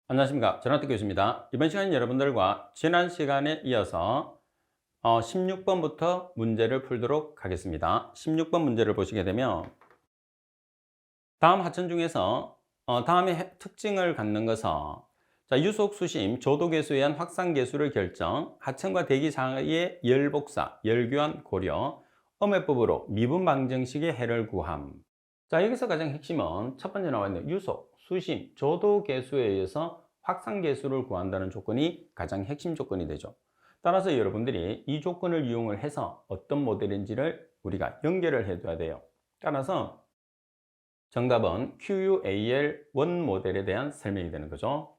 안녕하십니까. 전학도 교수입니다. 이번 시간은 여러분들과 지난 시간에 이어서 16번부터 문제를 풀도록 하겠습니다. 16번 문제를 보시게 되면 다음 하천 중에서 다음의 특징을 갖는 것은 자, 유속, 수심, 조도계수에 의한 확산계수를 결정, 하천과 대기 사이의 열복사, 열교환 고려, 엄해법으로 미분 방정식의 해를 구함. 자, 여기서 가장 핵심은 첫 번째 나와 있는 유속, 수심, 조도계수에 의해서 확산계수를 구한다는 조건이 가장 핵심 조건이 되죠. 따라서 여러분들이 이 조건을 이용을 해서 어떤 모델인지를 우리가 연결을 해둬야 돼요. 따라서 정답은 QUAL 원 모델에 대한 설명이 되는 거죠.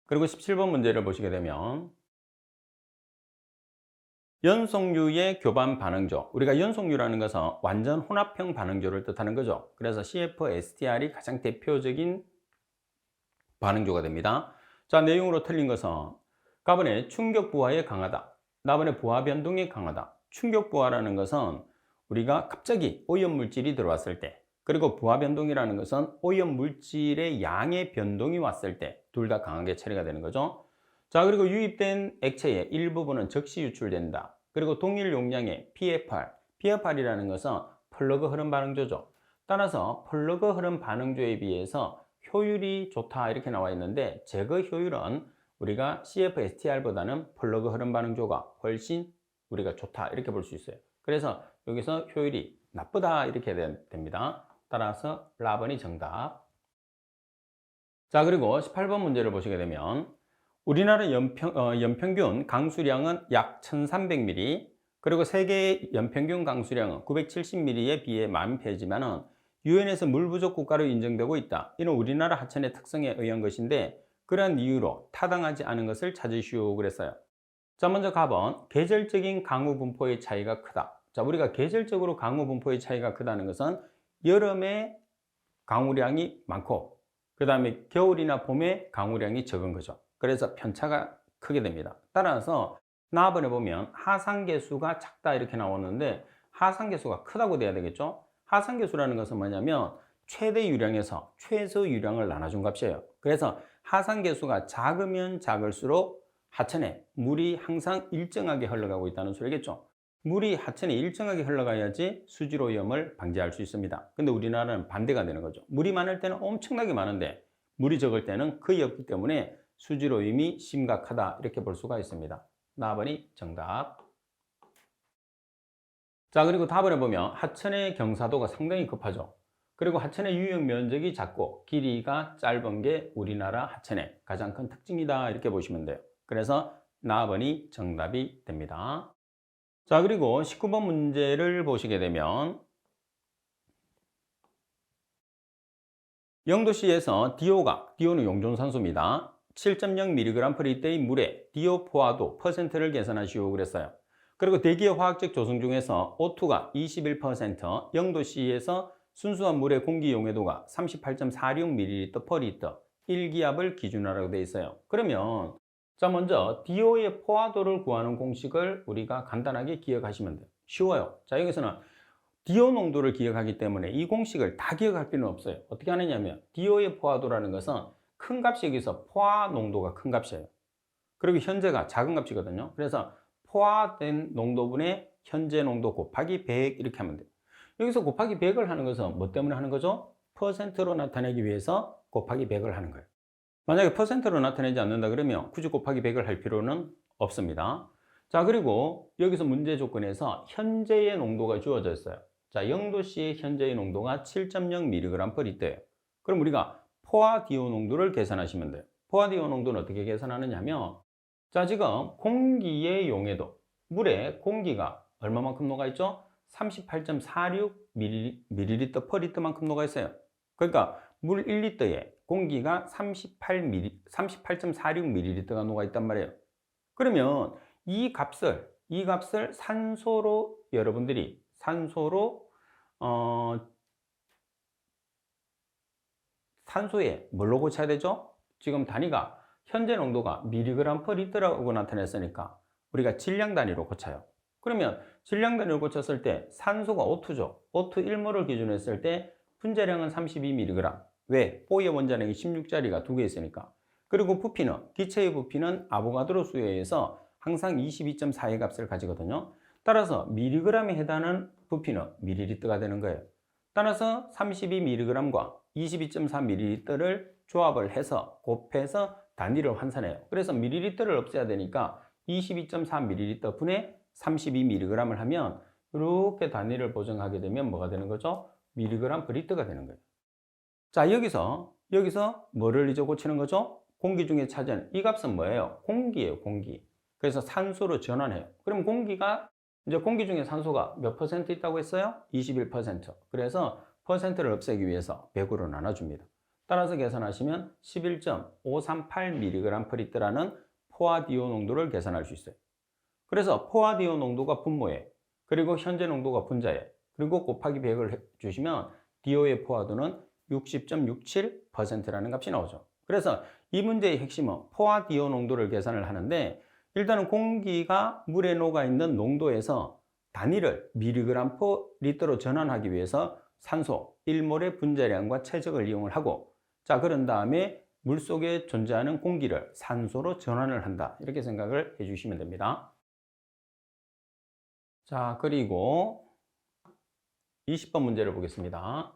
그리고 17번 문제를 보시게 되면 연속류의 교반 반응조. 우리가 연속류라는 것은 완전 혼합형 반응조를 뜻하는 거죠. 그래서 CFSTR이 가장 대표적인 반응조가 됩니다. 자, 내용으로 틀린 것은 가번에 충격 부하에 강하다. 나번에 부하 변동에 강하다. 충격 부하라는 것은 우리가 갑자기 오염 물질이 들어왔을 때, 그리고 부하 변동이라는 것은 오염 물질의 양의 변동이 왔을 때 둘 다 강하게 처리가 되는 거죠. 자, 그리고 유입된 액체의 일부분은 즉시 유출된다. 그리고 동일 용량의 PFR, PFR이라는 것은 플러그 흐름 반응조죠. 따라서 플러그 흐름 반응조에 비해서 효율이 좋다 이렇게 나와 있는데, 제거 효율은 우리가 CFSTR보다는 플러그 흐름 반응조가 훨씬 우리가 좋다 이렇게 볼 수 있어요. 그래서 여기서 효율이 나쁘다 이렇게 됩니다. 따라서 라번이 정답. 자, 그리고 18번 문제를 보시게 되면 우리나라 연평균 강수량은 약 1300mm, 그리고 세계 연평균 강수량은 970mm에 비해 만폐지만은 유엔에서 물 부족 국가로 인정되고 있다. 이는 우리나라 하천의 특성에 의한 것인데, 그러한 이유로 타당하지 않은 것을 찾으시오 그랬어요. 자, 먼저 가번 계절적인 강우 분포의 차이가 크다. 자, 우리가 계절적으로 강우 분포의 차이가 크다는 것은 여름에 강우량이 많고 그 다음에 겨울이나 봄에 강우량이 적은 거죠. 그래서 편차가 크게 됩니다. 따라서 나번에 보면 하상계수가 작다 이렇게 나오는데, 하상계수가 크다고 돼야 되겠죠. 하상계수라는 것은 뭐냐면 최대 유량에서 최소 유량을 나눠준 값이에요. 그래서 하상계수가 작으면 작을수록 하천에 물이 항상 일정하게 흘러가고 있다는 소리겠죠. 물이 하천에 일정하게 흘러가야지 수질 오염을 방지할 수 있습니다. 근데 우리나라는 반대가 되는 거죠. 물이 많을 때는 엄청나게 많은데 물이 적을 때는 거의 없기 때문에 수질 오염이 심각하다 이렇게 볼 수가 있습니다. 나번이 정답. 자, 그리고 답을 해보면 하천의 경사도가 상당히 급하죠. 그리고 하천의 유역 면적이 작고 길이가 짧은 게 우리나라 하천의 가장 큰 특징이다 이렇게 보시면 돼요. 그래서 나번이 정답이 됩니다. 자, 그리고 19번 문제를 보시게 되면 영도시에서 디오는 용존산소입니다. 7.0mg/L의 물에 디오 포화도 %를 계산하시오 그랬어요. 그리고 대기의 화학적 조성 중에서 O2가 21%, 영도시에서 순수한 물의 공기 용해도가 38.46ml/L, 1기압을 기준으로 되어 있어요. 그러면 자, 먼저 DO의 포화도를 구하는 공식을 우리가 간단하게 기억하시면 돼요. 쉬워요. 자, 여기서는 DO 농도를 기억하기 때문에 이 공식을 다 기억할 필요는 없어요. 어떻게 하느냐면 DO의 포화도라는 것은 큰 값이 여기서 포화 농도가 큰 값이에요. 그리고 현재가 작은 값이거든요. 그래서 포화된 농도분의 현재 농도 곱하기 100 이렇게 하면 돼요. 여기서 곱하기 100을 하는 것은 뭐 때문에 하는 거죠? 퍼센트로 나타내기 위해서 곱하기 100을 하는 거예요. 만약에 퍼센트로 나타내지 않는다 그러면 굳이 곱하기 100을 할 필요는 없습니다. 자, 그리고 여기서 문제 조건에서 현재의 농도가 주어져 있어요. 자, 영도시의 현재의 농도가 7.0mg/L예요. 그럼 우리가 포화 DO 농도를 계산하시면 돼요. 포화 DO 농도는 어떻게 계산하느냐 하면, 자, 지금 공기의 용해도, 물에 공기가 얼마만큼 녹아있죠? 38.46ml/L만큼 녹아있어요. 그러니까 물 1리터에 공기가 38.46ml가 녹아있단 말이에요. 그러면 이 값을 산소로 여러분들이 어, 산소에 뭘로 고쳐야 되죠? 지금 단위가 현재 농도가 mg/L라고 나타냈으니까 우리가 질량 단위로 고쳐요. 그러면 질량 단위로 고쳤을 때 산소가 O2죠. O2 1몰을 기준으로 했을 때 분자량은 32mg, 왜? O의 원자량이 16짜리가 두 개 있으니까. 그리고 부피는, 기체의 부피는 아보가드로 수에 의해서 항상 22.4의 값을 가지거든요. 따라서 mg에 해당하는 부피는 ml가 되는 거예요. 따라서 32mg과 22.4ml를 조합을 해서 곱해서 단위를 환산해요. 그래서 ml를 없애야 되니까 22.4ml 분의 32mg을 하면 이렇게 단위를 보정하게 되면 뭐가 되는 거죠? mg/L가 되는 거예요. 자, 여기서 뭐를 이제 고치는 거죠? 공기 중에 차지하는 이 값은 뭐예요? 공기예요, 공기. 그래서 산소로 전환해요. 그럼 이제 공기 중에 산소가 몇 퍼센트 있다고 했어요? 21%. 그래서 퍼센트를 없애기 위해서 100으로 나눠줍니다. 따라서 계산하시면 11.538mg/L라는 포화디오 농도를 계산할 수 있어요. 그래서 포화디오 농도가 분모에, 그리고 현재 농도가 분자에, 그리고 곱하기 100을 해주시면 디오의 포화도는 60.67%라는 값이 나오죠. 그래서 이 문제의 핵심은 포화디오 농도를 계산을 하는데, 일단은 공기가 물에 녹아있는 농도에서 단위를 mg/L로 전환하기 위해서 산소 1몰의 분자량과 최적을 이용을 하고, 자, 그런 다음에 물속에 존재하는 공기를 산소로 전환을 한다. 이렇게 생각을 해주시면 됩니다. 자, 그리고 20번 문제를 보겠습니다.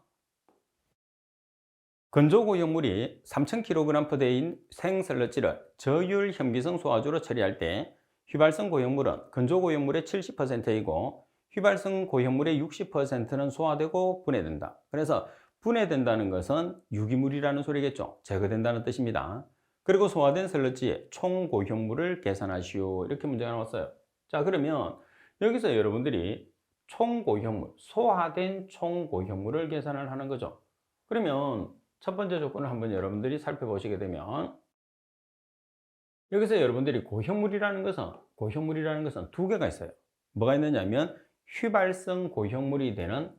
건조고용물이 3000kg/d인 생설러지를 저율 현미성 소화주로 처리할 때 휘발성 고형물은 건조고용물의 70%이고 휘발성 고형물의 60%는 소화되고 분해된다. 그래서 분해된다는 것은 유기물이라는 소리겠죠. 제거된다는 뜻입니다. 그리고 소화된 설러지의 총 고형물을 계산하시오. 이렇게 문제가 나왔어요. 자, 그러면 여기서 여러분들이 총고형물, 소화된 총고형물을 계산을 하는 거죠. 그러면 첫 번째 조건을 한번 여러분들이 살펴보시게 되면, 여기서 여러분들이 고형물이라는 것은 두 개가 있어요. 뭐가 있느냐면 휘발성 고형물이 되는,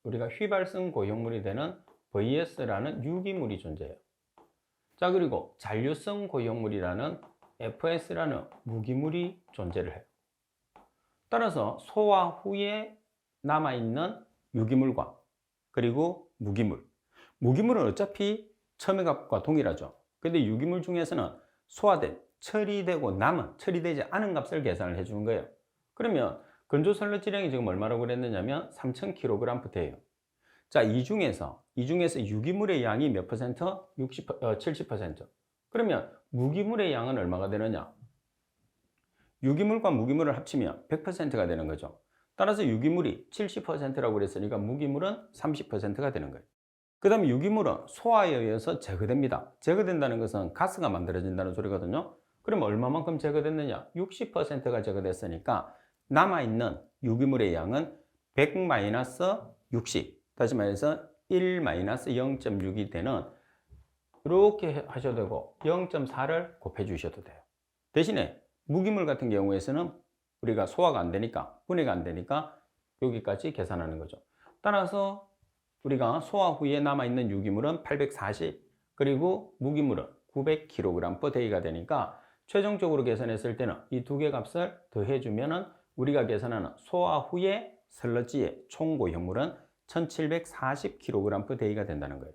우리가 휘발성 고형물이 되는 VS라는 유기물이 존재해요. 자, 그리고 잔류성 고형물이라는 FS라는 무기물이 존재를 해요. 따라서 소화 후에 남아있는 유기물과 그리고 무기물은 어차피 처음의 값과 동일하죠. 근데 유기물 중에서는 소화된, 처리되지 않은 값을 계산을 해주는 거예요. 그러면 건조설러지량이 지금 얼마라고 그랬느냐면 3000kg/d예요. 자, 이 중에서 유기물의 양이 몇 퍼센트? 70%. 그러면 무기물의 양은 얼마가 되느냐? 유기물과 무기물을 합치면 100%가 되는 거죠. 따라서 유기물이 70%라고 그랬으니까 무기물은 30%가 되는 거예요. 그 다음에 유기물은 소화에 의해서 제거됩니다. 제거된다는 것은 가스가 만들어진다는 소리거든요. 그럼 얼마만큼 제거됐느냐? 60%가 제거됐으니까 남아있는 유기물의 양은 100-60, 다시 말해서 1-0.6이 되는, 이렇게 하셔도 되고 0.4를 곱해 주셔도 돼요. 대신에 무기물 같은 경우에서는 우리가 소화가 안 되니까, 분해가 안 되니까 여기까지 계산하는 거죠. 따라서 우리가 소화 후에 남아있는 유기물은 840, 그리고 무기물은 900kg/d가 되니까 최종적으로 계산했을 때는 이 두 개 값을 더해주면은 우리가 계산하는 소화 후에 설러지의 총 고형물은 1740kg/d가 된다는 거예요.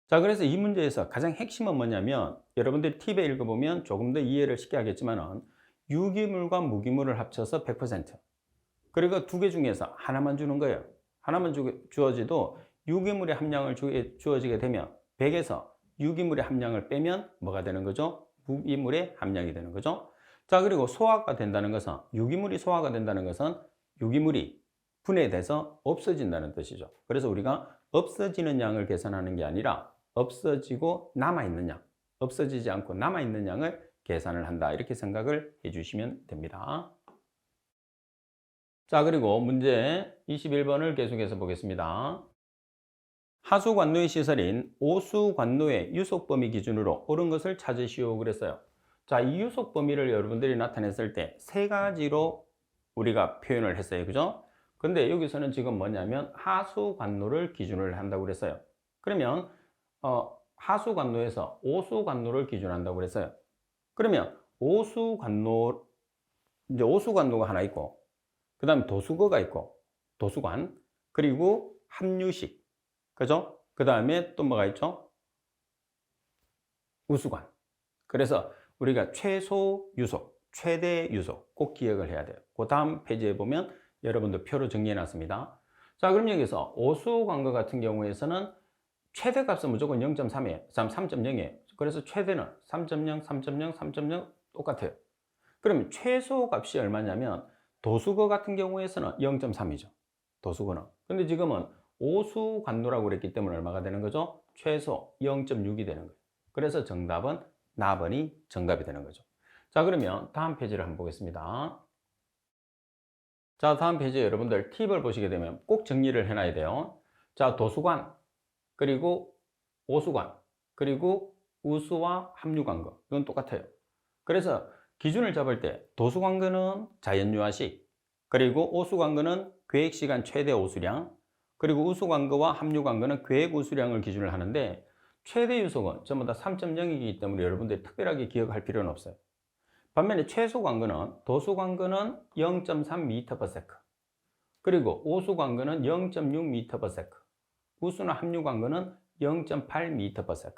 자, 그래서 이 문제에서 가장 핵심은 뭐냐면, 여러분들이 팁에 읽어보면 조금 더 이해를 쉽게 하겠지만은, 유기물과 무기물을 합쳐서 100%, 그리고 두 개 중에서 하나만 주는 거예요. 하나만 주어지도 유기물의 함량을 주어지게 되면 100에서 유기물의 함량을 빼면 뭐가 되는 거죠? 무기물의 함량이 되는 거죠. 자, 그리고 소화가 된다는 것은, 유기물이 소화가 된다는 것은 유기물이 분해돼서 없어진다는 뜻이죠. 그래서 우리가 없어지는 양을 계산하는 게 아니라 없어지고 남아있는 양, 없어지지 않고 남아있는 양을 계산을 한다. 이렇게 생각을 해주시면 됩니다. 자, 그리고 문제 21번을 계속해서 보겠습니다. 하수관로의 시설인 오수관로의 유속범위 기준으로 옳은 것을 찾으시오 그랬어요. 자, 이 유속범위를 여러분들이 나타냈을 때 세 가지로 우리가 표현을 했어요. 그죠? 근데 여기서는 지금 뭐냐면 하수관로를 기준을 한다고 그랬어요. 그러면 하수관로에서 오수관로를 기준한다고 그랬어요. 그러면 오수관로가 하나 있고, 그 다음에 도수거가 있고, 도수관, 그리고 합류식, 그죠? 그 다음에 또 뭐가 있죠? 우수관. 그래서 우리가 최소 유속, 최대 유속 꼭 기억을 해야 돼요. 그 다음 페이지에 보면 여러분들 표로 정리해 놨습니다. 자, 그럼 여기서 오수관거 같은 경우에서는 최대 값은 무조건 0.3이에요. 3.0이에요. 그래서 최대는 3.0, 3.0, 3.0 똑같아요. 그러면 최소 값이 얼마냐면 도수거 같은 경우에서는 0.3이죠. 도수거는. 근데 지금은 오수관도라고 그랬기 때문에 얼마가 되는 거죠? 최소 0.6이 되는 거예요. 그래서 정답은 나번이 정답이 되는 거죠. 자, 그러면 다음 페이지를 한번 보겠습니다. 자, 다음 페이지에 여러분들 팁을 보시게 되면 꼭 정리를 해놔야 돼요. 자, 도수관, 그리고 오수관, 그리고 우수와 함유관거. 이건 똑같아요. 그래서 기준을 잡을 때 도수관거는 자연유아식, 그리고 오수관거는 계획시간 최대 오수량, 그리고 우수관거와 함유관거는 계획 우수량을 기준을 하는데 최대 유속은 전부 다 3.0이기 때문에 여러분들이 특별하게 기억할 필요는 없어요. 반면에 최소 관거는 도수 관거는 0.3m/s, 그리고 오수 관거는 0.6m/s, 우수나 함유 관거는 0.8m/s.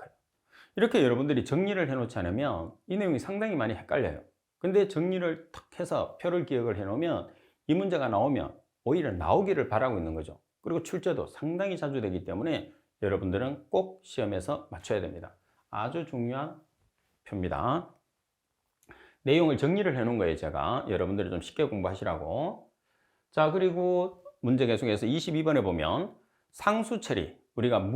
이렇게 여러분들이 정리를 해놓지 않으면 이 내용이 상당히 많이 헷갈려요. 근데 정리를 탁 해서 표를 기억을 해놓으면 이 문제가 나오면 오히려 나오기를 바라고 있는 거죠. 그리고 출제도 상당히 자주 되기 때문에 여러분들은 꼭 시험에서 맞춰야 됩니다. 아주 중요한 표입니다. 내용을 정리를 해 놓은 거예요, 제가. 여러분들이 좀 쉽게 공부하시라고. 자, 그리고 문제 계속해서 22번에 보면 상수 처리. 우리가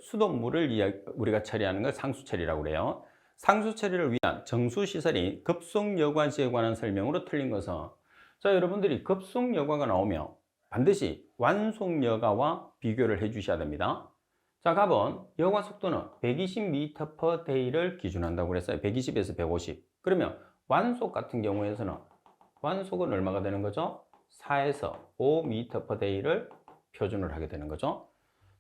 수돗물을 우리가 처리하는 걸 상수 처리라고 그래요. 상수 처리를 위한 정수 시설이 급속 여과지에 관한 설명으로 틀린 것은, 자, 여러분들이 급속 여과가 나오면 반드시 완속 여과와 비교를 해 주셔야 됩니다. 자, 갑은 여과 속도는 120m/day를 기준한다고 그랬어요. 120에서 150. 그러면 완속 같은 경우에서는 완속은 얼마가 되는 거죠? 4에서 5m/day를 표준을 하게 되는 거죠.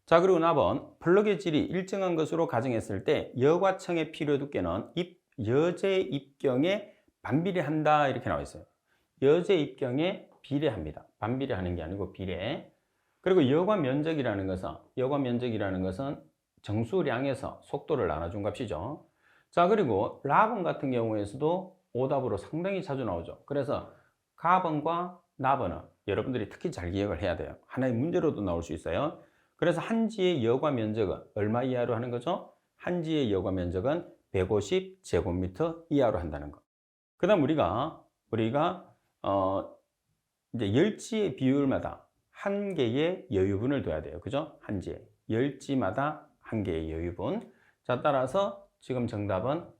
자, 그리고 나번 플러그의 질이 일정한 것으로 가정했을 때 여과청의 필요 두께는 여제 입경에 반비례한다 이렇게 나와 있어요. 여제 입경에 비례합니다. 반비례하는 게 아니고 비례. 그리고 여과 면적이라는 것은 정수량에서 속도를 나눠준 값이죠. 자, 그리고 라번 같은 경우에서도 오답으로 상당히 자주 나오죠. 그래서 가번과 나번은 여러분들이 특히 잘 기억을 해야 돼요. 하나의 문제로도 나올 수 있어요. 그래서 한지의 여과 면적은 얼마 이하로 하는 거죠? 한지의 여과 면적은 150제곱미터 이하로 한다는 거. 그 다음 우리가 이제 열지의 비율마다 한 개의 여유분을 둬야 돼요. 그죠? 한지에. 열지마다 한 개의 여유분. 자, 따라서 지금 정답은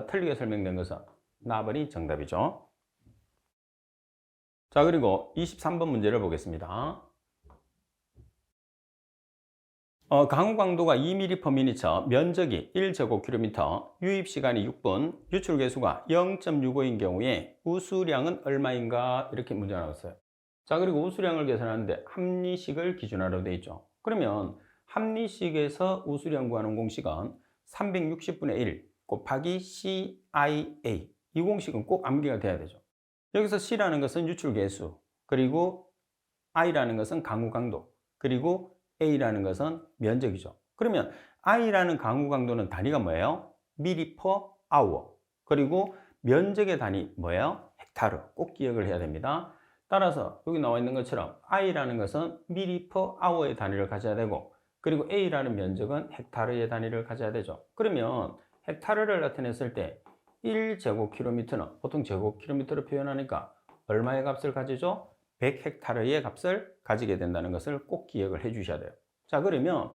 틀리게 설명된 것은 나번이 정답이죠. 자, 그리고 23번 문제를 보겠습니다. 강우 강도가 2mm/min, 면적이 1제곱킬로미터, 유입시간이 6분, 유출계수가 0.65인 경우에 우수량은 얼마인가? 이렇게 문제가 나왔어요. 자, 그리고 우수량을 계산하는데 합리식을 기준으로 되어 있죠. 그러면 합리식에서 우수량 구하는 공식은 360분의 1 곱하기 CIA. 이 공식은 꼭 암기가 돼야 되죠. 여기서 C라는 것은 유출계수, 그리고 I라는 것은 강우 강도, 그리고 A라는 것은 면적이죠. 그러면 I라는 강우 강도는 단위가 뭐예요? ml/hour. 그리고 면적의 단위 뭐예요? 헥타르. 꼭 기억을 해야 됩니다. 따라서 여기 나와 있는 것처럼 I라는 것은 ml/hour의 단위를 가져야 되고, 그리고 A라는 면적은 헥타르의 단위를 가져야 되죠. 그러면 헥타르를 나타냈을 때 1제곱킬로미터는 보통 제곱킬로미터로 표현하니까 얼마의 값을 가지죠? 100헥타르의 값을 가지게 된다는 것을 꼭 기억을 해 주셔야 돼요. 자, 그러면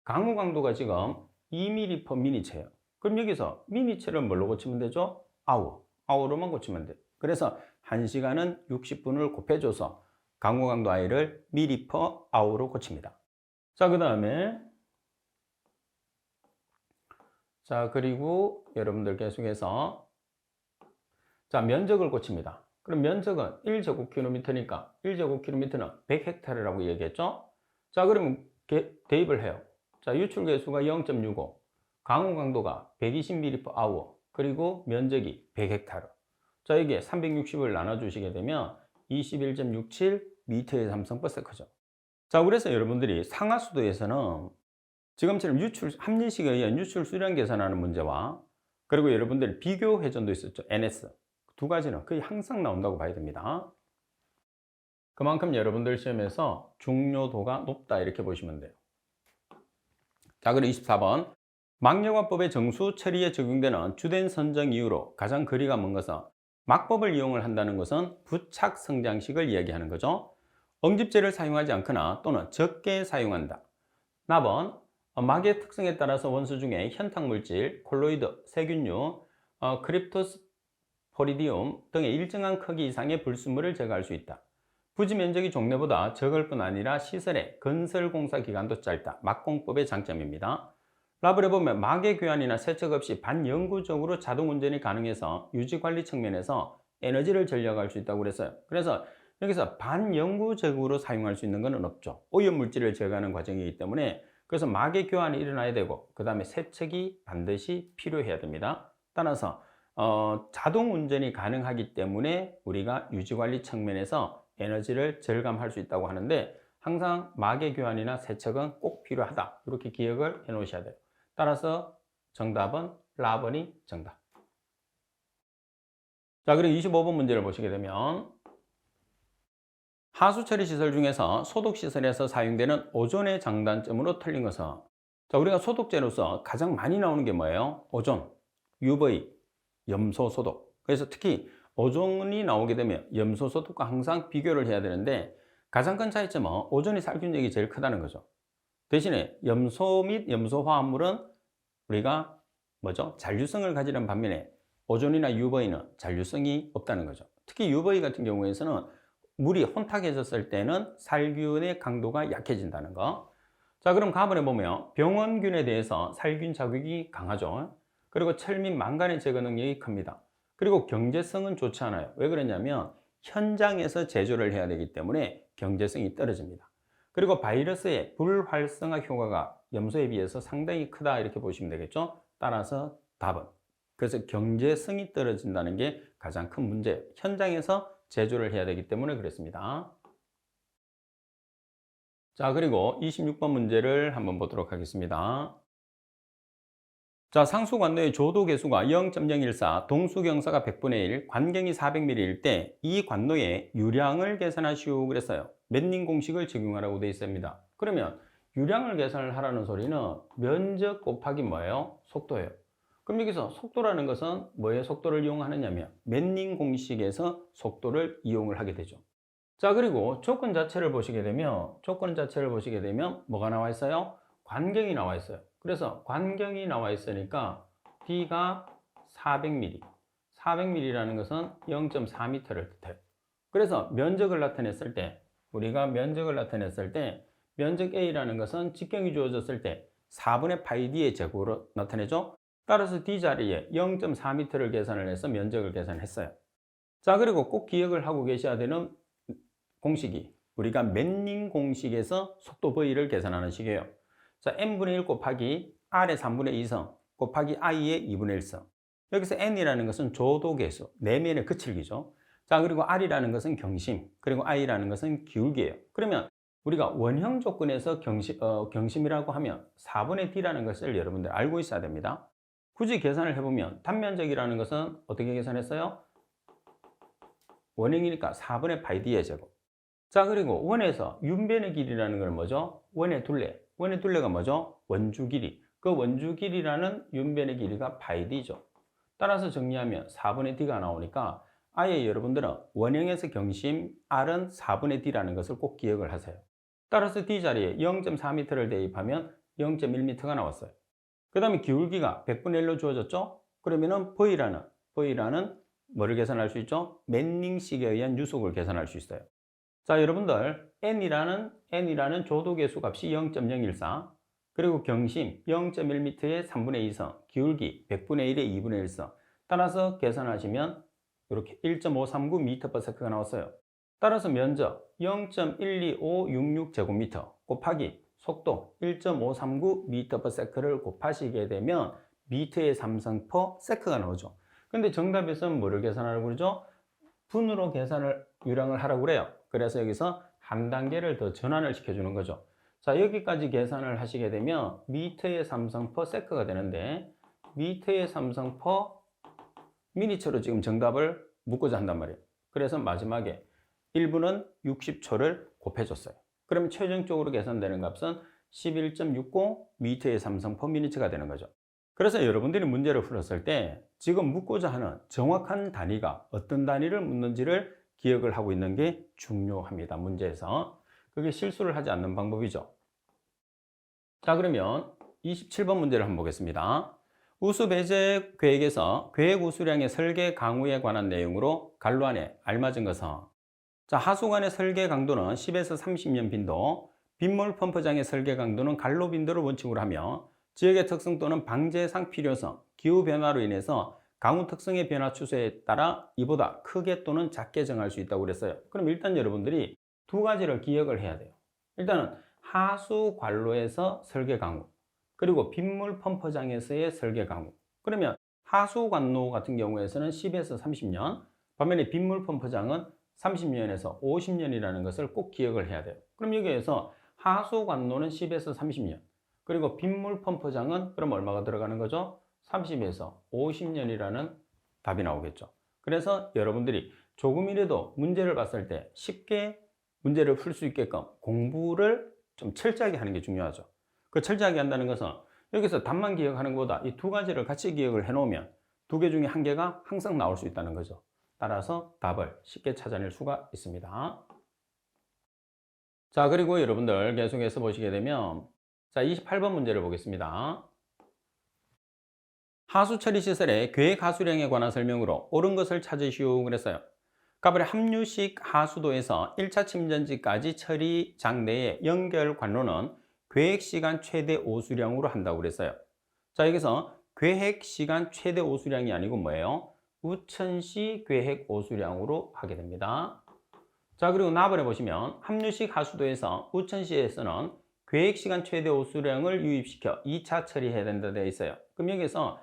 강우 강도가 지금 2mm/min이체예요. 그럼 여기서 미니체를 뭘로 고치면 되죠? 아우로만 고치면 돼요. 그래서 1시간은 60분을 곱해줘서 강우 강도 I를 ml/hour로 고칩니다. 자, 그 다음에 그리고 여러분들 계속해서 면적을 고칩니다. 그럼 면적은 1제곱킬로미터니까 1제곱킬로미터는 100헥타르라고 얘기했죠? 자, 그러면 대입을 해요. 자, 유출계수가 0.65, 강우 강도가 120ml/hour, 그리고 면적이 100헥타르. 자, 이게 360을 나눠주시게 되면 21.67m의 삼성버스크죠. 자, 그래서 여러분들이 상하수도에서는 지금처럼 합리식에 의한 유출 수량 계산하는 문제와 그리고 여러분들 비교 회전도 있었죠. NS. 두 가지는 거의 항상 나온다고 봐야 됩니다. 그만큼 여러분들 시험에서 중요도가 높다 이렇게 보시면 돼요. 자, 그리고 24번. 막여관법의 정수 처리에 적용되는 주된 선정 이유로 가장 거리가 먼 것은 막법을 이용을 한다는 것은 부착 성장식을 이야기하는 거죠. 응집제를 사용하지 않거나 또는 적게 사용한다. 나번 막의 특성에 따라서 원소 중에 현탁물질, 콜로이드, 세균류, 크립토스포리디움 등의 일정한 크기 이상의 불순물을 제거할 수 있다. 부지 면적이 종래보다 적을 뿐 아니라 시설의 건설 공사 기간도 짧다. 막공법의 장점입니다. 랍을 해보면 막의 교환이나 세척 없이 반영구적으로 자동 운전이 가능해서 유지관리 측면에서 에너지를 절약할 수 있다고 그랬어요. 그래서 여기서 반영구적으로 사용할 수 있는 것은 없죠. 오염물질을 제거하는 과정이기 때문에 그래서 막의 교환이 일어나야 되고 그 다음에 세척이 반드시 필요해야 됩니다. 따라서 자동 운전이 가능하기 때문에 우리가 유지관리 측면에서 에너지를 절감할 수 있다고 하는데 항상 막의 교환이나 세척은 꼭 필요하다. 이렇게 기억을 해 놓으셔야 돼요. 따라서 정답은 라번이 정답. 자, 그리고 25번 문제를 보시게 되면 하수 처리 시설 중에서 소독 시설에서 사용되는 오존의 장단점으로 틀린 것은 자, 우리가 소독제로서 가장 많이 나오는 게 뭐예요? 오존, UV, 염소 소독. 그래서 특히 오존이 나오게 되면 염소 소독과 항상 비교를 해야 되는데 가장 큰 차이점은 오존이 살균력이 제일 크다는 거죠. 대신에 염소 및 염소 화합물은 우리가 뭐죠? 잔류성을 가지는 반면에 오존이나 UV는 잔류성이 없다는 거죠. 특히 UV 같은 경우에서는 물이 혼탁해졌을 때는 살균의 강도가 약해진다는 거. 자, 그럼 가번에 보면 병원균에 대해서 살균 자극이 강하죠. 그리고 철 및 망간의 제거 능력이 큽니다. 그리고 경제성은 좋지 않아요. 왜 그러냐면 현장에서 제조를 해야 되기 때문에 경제성이 떨어집니다. 그리고 바이러스의 불활성화 효과가 염소에 비해서 상당히 크다 이렇게 보시면 되겠죠. 따라서 답은 그래서 경제성이 떨어진다는 게 가장 큰 문제예요. 현장에서 제조를 해야 되기 때문에 그렇습니다. 자, 그리고 26번 문제를 한번 보도록 하겠습니다. 자, 상수 관노의 조도 계수가 0.014, 동수 경사가 100분의 1, 관경이 400mm일 때 이 관노의 유량을 계산하시오 그랬어요. 맨닝 공식을 적용하라고 되어 있습니다. 그러면 유량을 계산을 하라는 소리는 면적 곱하기 뭐예요? 속도예요. 그럼 여기서 속도라는 것은 뭐의 속도를 이용하느냐면 맨닝 공식에서 속도를 이용을 하게 되죠. 자, 그리고 조건 자체를 보시게 되면 뭐가 나와 있어요? 관경이 나와 있어요. 그래서 관경이 나와 있으니까 D가 400mm, 400mm라는 것은 0.4m를 뜻해요. 그래서 면적을 나타냈을 때 우리가 면적 A라는 것은 직경이 주어졌을 때 4분의 파이 D의 제곱으로 나타내죠. 따라서 D 자리에 0.4m를 계산을 해서 면적을 계산했어요. 자, 그리고 꼭 기억을 하고 계셔야 되는 공식이 우리가 맨닝 공식에서 속도 V를 계산하는 식이에요. 자, n분의 1 곱하기 r의 3분의 2성 곱하기 i의 2분의 1성. 여기서 n이라는 것은 조도계수, 내면의 거칠기죠. 자, 그리고 r이라는 것은 경심, 그리고 i라는 것은 기울기예요. 그러면 우리가 원형 조건에서 경심이라고 하면 4분의 d라는 것을 여러분들 알고 있어야 됩니다. 굳이 계산을 해보면 단면적이라는 것은 어떻게 계산했어요? 원형이니까 4분의 파이 d의 제곱. 자, 그리고 원에서 윤변의 길이라는 건 뭐죠? 원의 둘레. 원의 둘레가 뭐죠? 원주 길이. 그 원주 길이라는 윤변의 길이가 파이 d죠. 따라서 정리하면 4분의 d가 나오니까 아예 여러분들은 원형에서 경심 r은 4분의 d라는 것을 꼭 기억을 하세요. 따라서 d 자리에 0.4m를 대입하면 0.1m가 나왔어요. 그 다음에 기울기가 100분의 1로 주어졌죠? 그러면은 V라는 뭐를 계산할 수 있죠? 맨닝식에 의한 유속을 계산할 수 있어요. 자, 여러분들 n이라는 조도계수 값이 0.014 그리고 경심 0.1m의 3분의 2성 기울기 100분의 1의 2분의 1성 따라서 계산하시면 이렇게 1.539m/s가 나왔어요. 따라서 면적 0.12566제곱미터 곱하기 속도 1.539m/s를 곱하시게 되면 미터의 3성/s가 나오죠. 근데 정답에서는 뭐를 계산하라고 그러죠? 분으로 유량을 하라고 그래요. 그래서 여기서 한 단계를 더 전환을 시켜주는 거죠. 자, 여기까지 계산을 하시게 되면 미터의 삼성 퍼 세크가 되는데 미터의 삼성 퍼 미니처로 지금 정답을 묶고자 한단 말이에요. 그래서 마지막에 1분은 60초를 곱해줬어요. 그러면 최종적으로 계산되는 값은 11.60 미터의 삼성 퍼 미니처가 되는 거죠. 그래서 여러분들이 문제를 풀었을 때 지금 묻고자 하는 정확한 단위가 어떤 단위를 묻는지를 기억을 하고 있는 게 중요합니다. 문제에서. 그게 실수를 하지 않는 방법이죠. 자, 그러면 27번 문제를 한번 보겠습니다. 우수 배제 계획에서 계획 우수량의 설계 강우에 관한 내용으로 갈로 안에 알맞은 것은, 자, 하수관의 설계 강도는 10에서 30년 빈도, 빗물 펌프장의 설계 강도는 갈로 빈도를 원칙으로 하며 지역의 특성 또는 방제상 필요성, 기후 변화로 인해서 강우 특성의 변화 추세에 따라 이보다 크게 또는 작게 정할 수 있다고 그랬어요. 그럼 일단 여러분들이 두 가지를 기억을 해야 돼요. 일단은 하수 관로에서 설계 강우, 그리고 빗물 펌프장에서의 설계 강우. 그러면 하수 관로 같은 경우에서는 10에서 30년, 반면에 빗물 펌프장은 30년에서 50년이라는 것을 꼭 기억을 해야 돼요. 그럼 여기에서 하수 관로는 10에서 30년, 그리고 빗물 펌프장은 그럼 얼마가 들어가는 거죠? 30에서 50년이라는 답이 나오겠죠. 그래서 여러분들이 조금이라도 문제를 봤을 때 쉽게 문제를 풀 수 있게끔 공부를 좀 철저하게 하는 게 중요하죠. 그 철저하게 한다는 것은 여기서 답만 기억하는 것보다 이 두 가지를 같이 기억을 해 놓으면 두 개 중에 한 개가 항상 나올 수 있다는 거죠. 따라서 답을 쉽게 찾아낼 수가 있습니다. 자, 그리고 여러분들 계속해서 보시게 되면 자, 28번 문제를 보겠습니다. 하수 처리 시설의 계획 하수량에 관한 설명으로 옳은 것을 찾으시오 그랬어요. 가벌의 합류식 하수도에서 1차 침전지까지 처리장 내의 연결 관로는 계획 시간 최대 오수량으로 한다고 그랬어요. 자, 여기서 계획 시간 최대 오수량이 아니고 뭐예요? 우천시 계획 오수량으로 하게 됩니다. 자, 그리고 나번에 보시면 합류식 하수도에서 우천시에서는 계획 시간 최대 오수량을 유입시켜 2차 처리해야 된다 되어 있어요. 그럼 여기서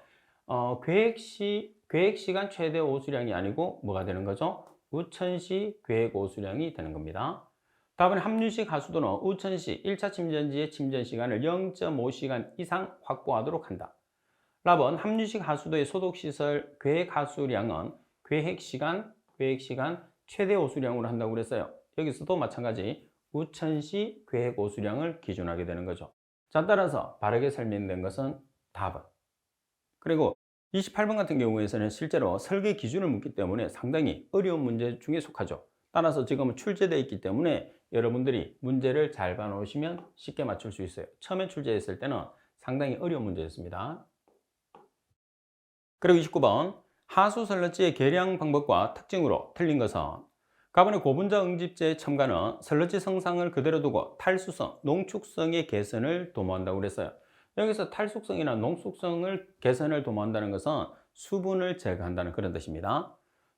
계획 시간 최대 오수량이 아니고 뭐가 되는 거죠? 우천시 계획 오수량이 되는 겁니다. 답은 합류식 하수도는 우천시 1차 침전지의 침전 시간을 0.5시간 이상 확보하도록 한다. 답은 합류식 하수도의 소독시설 계획 하수량은 계획 시간 최대 오수량으로 한다고 그랬어요. 여기서도 마찬가지 우천시 계획 오수량을 기준하게 되는 거죠. 자, 따라서 바르게 설명된 것은 답은. 그리고 28번 같은 경우에는 실제로 설계 기준을 묻기 때문에 상당히 어려운 문제 중에 속하죠. 따라서 지금은 출제되어 있기 때문에 여러분들이 문제를 잘 봐놓으시면 쉽게 맞출 수 있어요. 처음에 출제했을 때는 상당히 어려운 문제였습니다. 그리고 29번 하수 설러지의 계량 방법과 특징으로 틀린 것은, 가번의 고분자 응집제의 첨가는 설러지 성상을 그대로 두고 탈수성, 농축성의 개선을 도모한다고 그랬어요. 여기서 탈수성이나 농축성을 개선을 도모한다는 것은 수분을 제거한다는 그런 뜻입니다.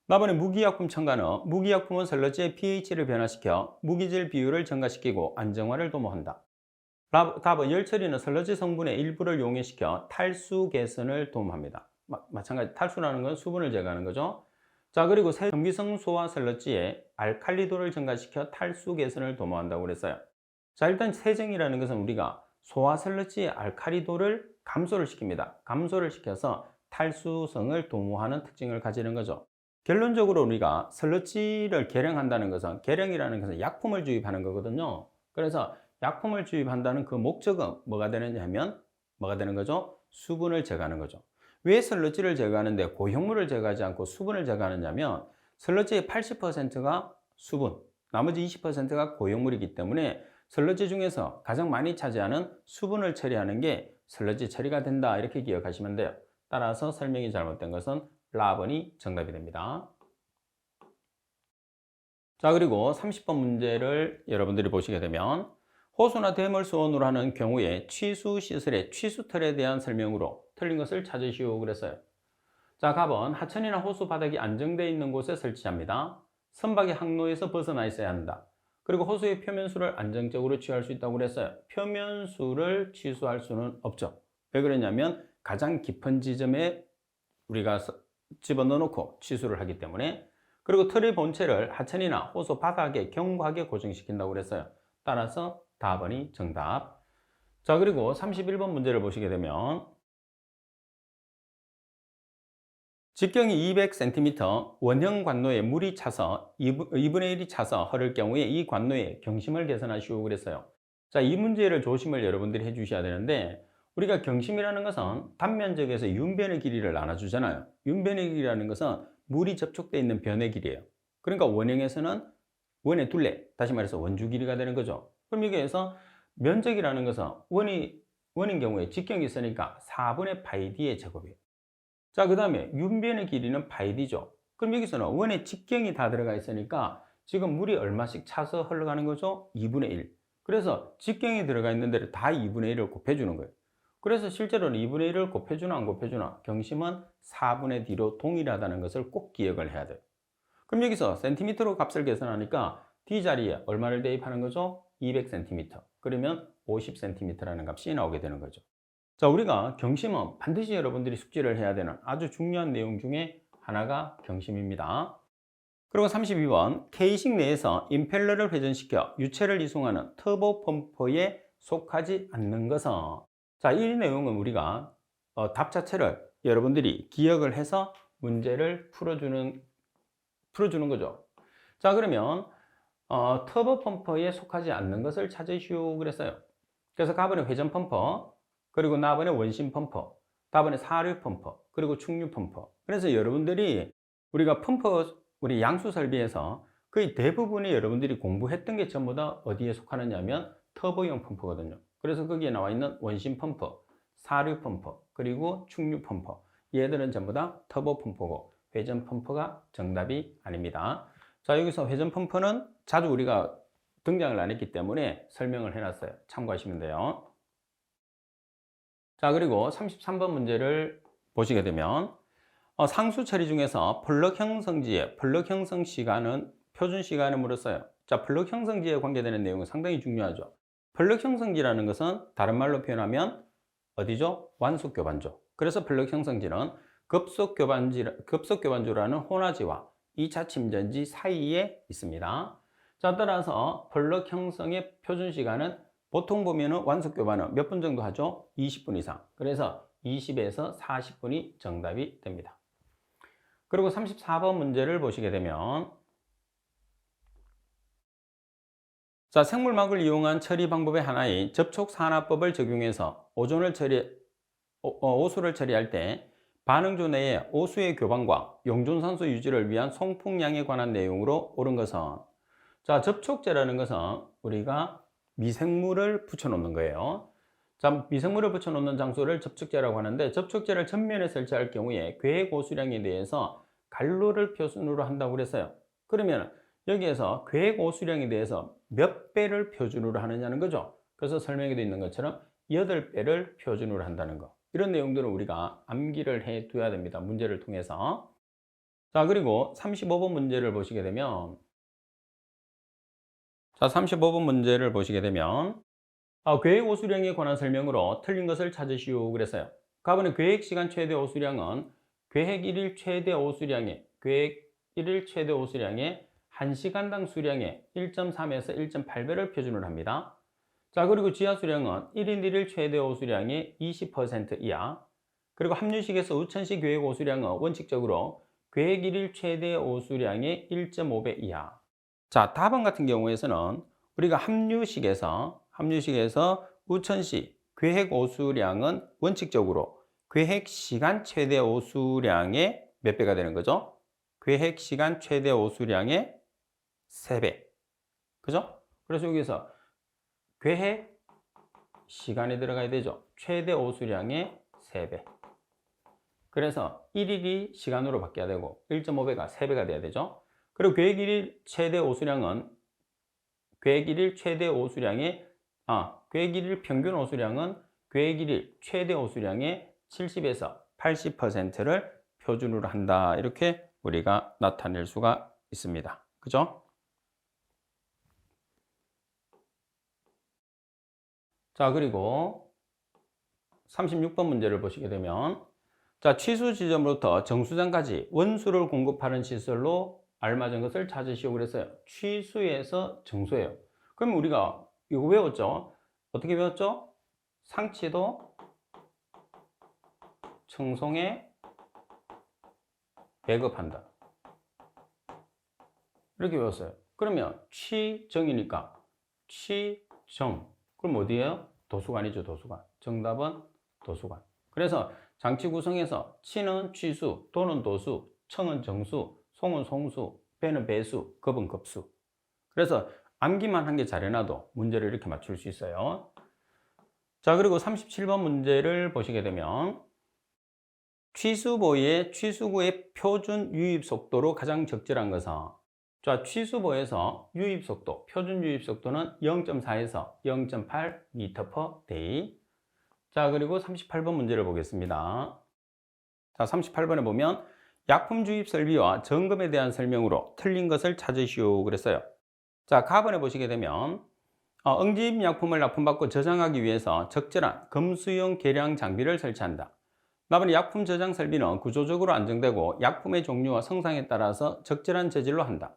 나번에 무기약품 첨가는 무기약품은 설러지의 pH를 변화시켜 무기질 비율을 증가시키고 안정화를 도모한다. 답은 열처리는 설러지 성분의 일부를 용해시켜 탈수 개선을 도모합니다. 마찬가지 탈수라는 건 수분을 제거하는 거죠. 자, 그리고 정기성 소화 설러지의 알칼리도를 증가시켜 탈수 개선을 도모한다고 그랬어요. 자, 일단 세정이라는 것은 우리가 소화 설러지의 알칼리도를 감소를 시킵니다. 감소를 시켜서 탈수성을 도모하는 특징을 가지는 거죠. 결론적으로 우리가 설러지를 계량한다는 것은, 계량이라는 것은 약품을 주입하는 거거든요. 그래서 약품을 주입한다는 그 목적은 뭐가 되느냐 하면 뭐가 되는 거죠? 수분을 제거하는 거죠. 왜 설러지를 제거하는데 고형물을 제거하지 않고 수분을 제거하느냐면 설러지의 80%가 수분, 나머지 20%가 고형물이기 때문에 설러지 중에서 가장 많이 차지하는 수분을 처리하는 게 설러지 처리가 된다, 이렇게 기억하시면 돼요. 따라서 설명이 잘못된 것은 라번이 정답이 됩니다. 자, 그리고 30번 문제를 여러분들이 보시게 되면 호수나 댐을 수원으로 하는 경우에 취수 시설의 취수틀에 대한 설명으로 틀린 것을 찾으시오 그랬어요. 자, 답은 하천이나 호수 바닥이 안정되어 있는 곳에 설치합니다. 선박의 항로에서 벗어나 있어야 한다. 그리고 호수의 표면수를 안정적으로 취할 수 있다고 그랬어요. 표면수를 취수할 수는 없죠. 왜 그러냐면 가장 깊은 지점에 우리가 집어넣어 놓고 취수를 하기 때문에. 그리고 틀의 본체를 하천이나 호수 바닥에 견고하게 고정시킨다고 그랬어요. 따라서 4번이 정답. 자, 그리고 31번 문제를 보시게 되면 직경이 200cm, 원형 관노에 물이 차서 2분의 1이 차서 흐를 경우에 이 관노의 경심을 계산하시오 그랬어요. 자, 이 문제를 조심을 여러분들이 해주셔야 되는데, 우리가 경심이라는 것은 단면적에서 윤변의 길이를 나눠주잖아요. 윤변의 길이라는 것은 물이 접촉되어 있는 변의 길이에요. 그러니까 원형에서는 원의 둘레, 다시 말해서 원주 길이가 되는 거죠. 그럼 여기에서 면적이라는 것은 원인 경우에 직경이 있으니까 4분의 파이 d의 제곱이에요. 자, 그 다음에 윤변의 길이는 파이 d죠. 그럼 여기서는 원의 직경이 다 들어가 있으니까 지금 물이 얼마씩 차서 흘러가는 거죠? 2분의 1. 그래서 직경이 들어가 있는 데를 다 2분의 1을 곱해주는 거예요. 그래서 실제로는 2분의 1을 곱해주나 안 곱해주나 경심은 4분의 d로 동일하다는 것을 꼭 기억을 해야 돼요. 그럼 여기서 센티미터로 값을 계산하니까 d 자리에 얼마를 대입하는 거죠? 200cm. 그러면 50cm라는 값이 나오게 되는 거죠. 자, 우리가 경심은 반드시 여러분들이 숙지를 해야 되는 아주 중요한 내용 중에 하나가 경심입니다. 그리고 32번, K식 내에서 임펠러를 회전시켜 유체를 이송하는 터보 펌프에 속하지 않는 것은, 자, 이 내용은 우리가 답 자체를 여러분들이 기억을 해서 문제를 풀어주는 거죠. 자, 그러면 터보 펌프에 속하지 않는 것을 찾으시오 그랬어요. 그래서 가번의 회전 펌프, 그리고 나번의 원심 펌프, 다번의 사류 펌프, 그리고 충류 펌프. 그래서 여러분들이 우리가 우리 양수 설비에서 거의 대부분이 여러분들이 공부했던 게 전부 다 어디에 속하느냐면 터보용 펌프거든요. 그래서 거기에 나와 있는 원심 펌프, 사류 펌프, 그리고 충류 펌프. 얘들은 전부 다 터보 펌프고 회전 펌프가 정답이 아닙니다. 자, 여기서 회전 펌프는 자주 우리가 등장을 안 했기 때문에 설명을 해놨어요. 참고하시면 돼요. 자, 그리고 33번 문제를 보시게 되면 상수 처리 중에서 블럭 형성지의 블럭 형성 시간은 표준 시간을 물었어요. 자, 블럭 형성지에 관계되는 내용은 상당히 중요하죠. 블럭 형성지라는 것은 다른 말로 표현하면 어디죠? 완속 교반조. 그래서 블럭 형성지는 급속 교반조라는 호나지와 2차 침전지 사이에 있습니다. 자, 따라서 블럭 형성의 표준 시간은 보통 보면은 완속 교반은 몇 분 정도 하죠? 20분 이상. 그래서 20에서 40분이 정답이 됩니다. 그리고 34번 문제를 보시게 되면, 자, 생물막을 이용한 처리 방법의 하나인 접촉산화법을 적용해서 오수를 처리할 때 반응조 내에 오수의 교반과 용존산소 유지를 위한 송풍량에 관한 내용으로 옳은 것은, 자, 접촉제라는 것은 우리가 미생물을 붙여놓는 거예요. 자, 미생물을 붙여놓는 장소를 접촉제라고 하는데, 접촉제를 전면에 설치할 경우에 괴액 오수량에 대해서 갈로를 표준으로 한다고 그랬어요. 그러면 여기에서 괴액 오수량에 대해서 몇 배를 표준으로 하느냐는 거죠. 그래서 설명에 되어 있는 것처럼 8배를 표준으로 한다는 거. 이런 내용들은 우리가 암기를 해 둬야 됩니다. 문제를 통해서. 자, 그리고 35번 문제를 보시게 되면, 자, 35번 문제를 보시게 되면 괴액 오수량에 관한 설명으로 틀린 것을 찾으시오 그랬어요. 가번의 괴액 시간 최대 오수량은 괴액 1일 최대 오수량의 1시간당 수량의 1.3에서 1.8배를 표준으로 합니다. 자, 그리고 지하 수량은 1인 1일 최대 오수량의 20% 이하. 그리고 합류식에서 우천식 괴액 오수량은 원칙적으로 괴액 1일 최대 오수량의 1.5배 이하. 자, 다번 같은 경우에서는 우리가 합류식에서 우천식 괴액 오수량은 원칙적으로 괴액 시간 최대 오수량의 몇 배가 되는 거죠? 괴액 시간 최대 오수량의 3배. 그죠? 그래서 여기서 괴액 시간이 들어가야 되죠. 최대 오수량의 3배. 그래서 1일이 시간으로 바뀌어야 되고 1.5배가 3배가 돼야 되죠. 그리고 괴액 1일 최대 오수량은 괴액 1일 평균 오수량은 괴액 1일 최대 오수량의 70에서 80%를 표준으로 한다. 이렇게 우리가 나타낼 수가 있습니다. 그죠? 자, 그리고 36번 문제를 보시게 되면, 자, 취수 지점부터 정수장까지 원수를 공급하는 시설로 알맞은 것을 찾으시오 그랬어요. 취수에서 정수예요. 그럼 우리가 이거 외웠죠? 어떻게 배웠죠? 상치도 청송에 배급한다. 이렇게 배웠어요. 그러면 취정이니까 취정. 그럼 어디예요? 도수관이죠, 도수관. 정답은 도수관. 그래서 장치 구성에서 치는 취수, 도는 도수, 청은 정수, 송은 송수, 배는 배수, 급은 급수. 그래서 암기만 한 게 잘 해놔도 문제를 이렇게 맞출 수 있어요. 자, 그리고 37번 문제를 보시게 되면 취수보의 취수구의 표준 유입 속도로 가장 적절한 것은, 자, 취수보에서 유입 속도, 표준 유입 속도는 0.4에서 0.8m/day. 자, 그리고 38번 문제를 보겠습니다. 자, 38번에 보면 약품 주입 설비와 점검에 대한 설명으로 틀린 것을 찾으시오 그랬어요. 자, 가번에 보시게 되면 응집 약품을 납품받고 저장하기 위해서 적절한 검수용 계량 장비를 설치한다. 나번에 약품 저장 설비는 구조적으로 안정되고 약품의 종류와 성상에 따라서 적절한 재질로 한다.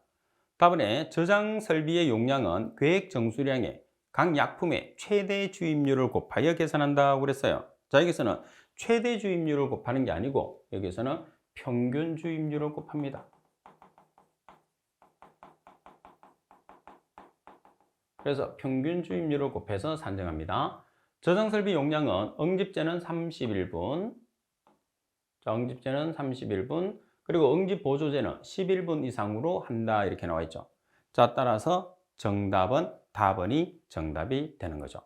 다번에 저장 설비의 용량은 계획 정수량에 각 약품의 최대 주입률을 곱하여 계산한다고 그랬어요. 자, 여기서는 최대 주입률을 곱하는 게 아니고 여기서는 평균 주입률을 곱합니다. 그래서 평균 주입률을 곱해서 산정합니다. 저장 설비 용량은 응집제는 31분, 자, 응집제는 31분, 그리고 응집 보조제는 11분 이상으로 한다 이렇게 나와 있죠. 자, 따라서 정답은 답은이 정답이 되는 거죠.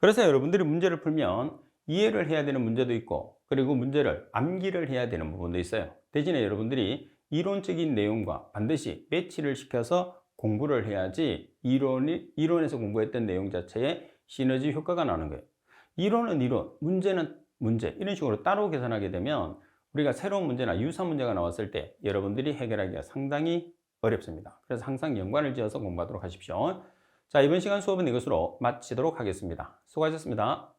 그래서 여러분들이 문제를 풀면 이해를 해야 되는 문제도 있고, 그리고 문제를 암기를 해야 되는 부분도 있어요. 대신에 여러분들이 이론적인 내용과 반드시 매치를 시켜서 공부를 해야지 이론에서 공부했던 내용 자체에 시너지 효과가 나는 거예요. 이론은 이론, 문제는 문제, 이런 식으로 따로 계산하게 되면 우리가 새로운 문제나 유사한 문제가 나왔을 때 여러분들이 해결하기가 상당히 어렵습니다. 그래서 항상 연관을 지어서 공부하도록 하십시오. 자, 이번 시간 수업은 이것으로 마치도록 하겠습니다. 수고하셨습니다.